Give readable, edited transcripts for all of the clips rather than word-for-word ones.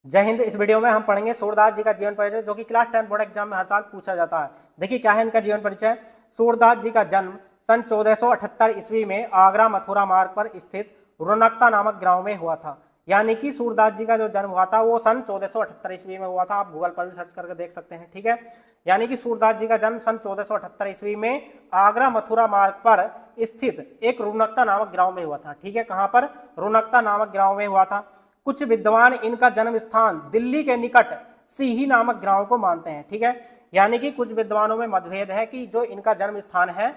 जय हिंद। इस वीडियो में हम पढ़ेंगे सूरदास जी का जीवन परिचय, जो कि क्लास 10 बोर्ड एग्जाम में हर साल पूछा जाता है। देखिए क्या है इनका जीवन परिचय। सूरदास जी का जन्म सन 1478 ईस्वी में आगरा मथुरा मार्ग पर स्थित रौनकता नामक गांव में हुआ था। यानी कि सूरदास जी का जो जन्म हुआ था वो सन 1478 ईस्वी में हुआ था। आप गूगल पर भी सर्च करके देख सकते हैं, ठीक है। यानी कि सूरदास जी का जन्म सन 1478 ईस्वी में आगरा मथुरा मार्ग पर स्थित एक रौनकता नामक गांव में हुआ था, ठीक है। कहां पर? रौनकता नामक गांव में हुआ था। कुछ विद्वान इनका जन्म स्थान दिल्ली के निकट सीही नामक गांव को मानते हैं, ठीक है। यानी कि कुछ विद्वानों में मतभेद है कि जो इनका जन्म स्थान है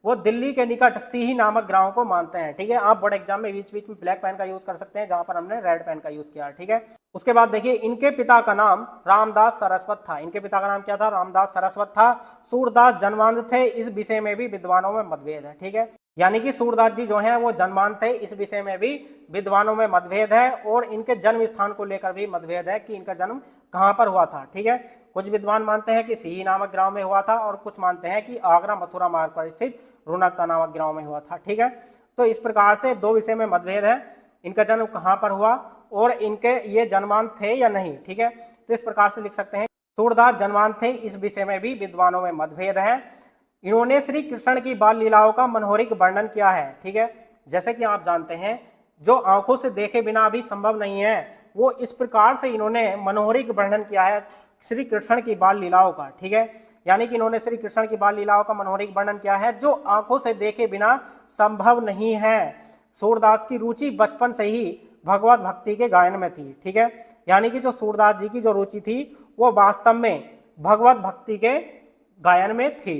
वो दिल्ली के निकट सीही नामक गांव को मानते हैं, ठीक है। आप बोर्ड एग्जाम में बीच बीच में ब्लैक पेन का यूज कर सकते हैं, जहां पर हमने रेड पेन का यूज किया, ठीक है। उसके बाद देखिए इनके पिता का नाम रामदास सरस्वत था। इनके पिता का नाम क्या था? रामदास सरस्वत था। सूरदास जन्मांध थे, इस विषय में भी विद्वानों में मतभेद है, ठीक है। यानी कि सूरदास जी जो हैं वो जन्मांध थे, इस विषय में भी विद्वानों में मतभेद है। और इनके जन्म स्थान को लेकर भी मतभेद है कि इनका जन्म कहां पर हुआ था, ठीक है। कुछ विद्वान मानते हैं कि सीही नामक गांव में हुआ था और कुछ मानते हैं कि आगरा मथुरा मार्ग पर स्थित रौनकता नामक गांव में हुआ था, ठीक है। तो इस प्रकार से दो विषय में मतभेद है, इनका जन्म कहां पर हुआ और इनके ये जन्मांध थे या नहीं, ठीक है। तो इस प्रकार से लिख सकते हैं सूरदास जन्मांध थे, इस विषय में भी विद्वानों में मतभेद है। इन्होंने श्री कृष्ण की बाल लीलाओं का मनोहरिक वर्णन किया है, ठीक है। जैसे कि आप जानते हैं जो आंखों से देखे बिना भी संभव नहीं है, वो इस प्रकार से इन्होंने मनोहरिक वर्णन किया है श्री कृष्ण की बाल लीलाओं का, ठीक है। यानी कि इन्होंने श्री कृष्ण की बाल लीलाओं का मनोहरिक वर्णन किया है जो आंखों से देखे बिना संभव नहीं है। सूरदास की रुचि बचपन से ही भगवत भक्ति के गायन में थी, ठीक है। यानी कि जो सूरदास जी की जो रुचि थी वो वास्तव में भगवत भक्ति के गायन में थी।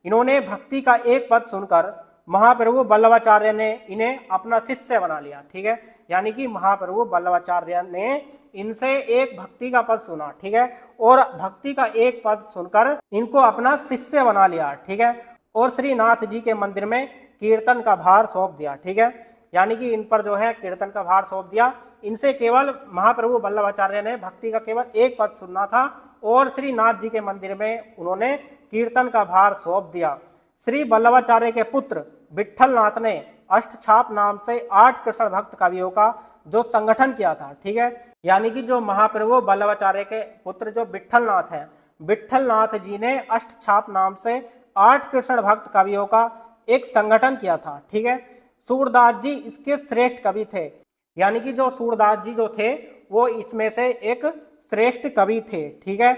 इन्होंने भक्ति का एक पद सुनकर महाप्रभु वल्लभाचार्य ने इन्हें अपना शिष्य बना लिया, ठीक है। यानी कि महाप्रभु वल्लभाचार्य ने इनसे एक भक्ति का पद सुना, ठीक है, और भक्ति का एक पद सुनकर इनको अपना शिष्य बना लिया, ठीक है। और श्री नाथ जी के मंदिर में कीर्तन का भार सौंप दिया, ठीक है। यानी कि इन पर जो है कीर्तन का भार सौंप दिया। इनसे केवल महाप्रभु वल्लभाचार्य ने भक्ति का केवल एक पद सुनना था और श्री नाथ जी के मंदिर में उन्होंने कीर्तन का भार सौंप दिया। श्री वल्लभाचार्य के पुत्र विट्ठल नाथ ने अष्टछाप नाम से 8 कृष्ण भक्त कवियों का जो संगठन किया था, ठीक है। यानी कि जो महाप्रभु वल्लभाचार्य के पुत्र जो विट्ठल नाथ है, विट्ठल नाथ जी ने अष्टछाप नाम से 8 कृष्ण भक्त कवियों का एक संगठन किया था, ठीक है। सूरदास जी इसके श्रेष्ठ कवि थे। यानी कि जो सूरदास जी जो थे वो इसमें से एक श्रेष्ठ कवि थे, ठीक है।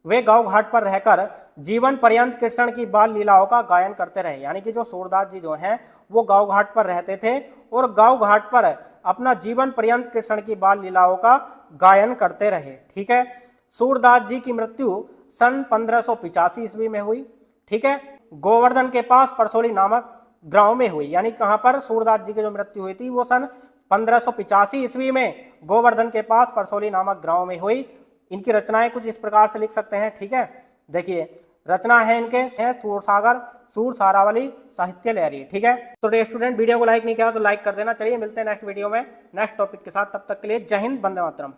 वे गांव घाट पर रहकर जीवन पर्यंत कृष्ण की बाल लीलाओं का गायन करते रहे। यानी कि जो सूरदास जी जो हैं वो गांव घाट पर रहते थे और गांव घाट पर अपना जीवन पर्यंत कृष्ण की बाल लीलाओं का गायन करते रहे, ठीक है। सूरदास जी की मृत्यु सन 1585 ईस्वी में हुई, ठीक है। गोवर्धन के पास परसोली नामक गांव में हुई। यानी कहां पर सूरदास जी की जो मृत्यु हुई थी वो सन 1585 ईस्वी में गोवर्धन के पास परसोली नामक गांव में हुई। इनकी रचनाएं कुछ इस प्रकार से लिख सकते हैं, ठीक है। देखिए रचना है इनके हैं सूरसागर, सूर सारावली, साहित्य लहरी, ठीक है। तो स्टूडेंट वीडियो को लाइक नहीं किया तो लाइक कर देना। चलिए मिलते हैं नेक्स्ट वीडियो में नेक्स्ट टॉपिक के साथ। तब तक के लिए जय हिंद, वंदे मातरम।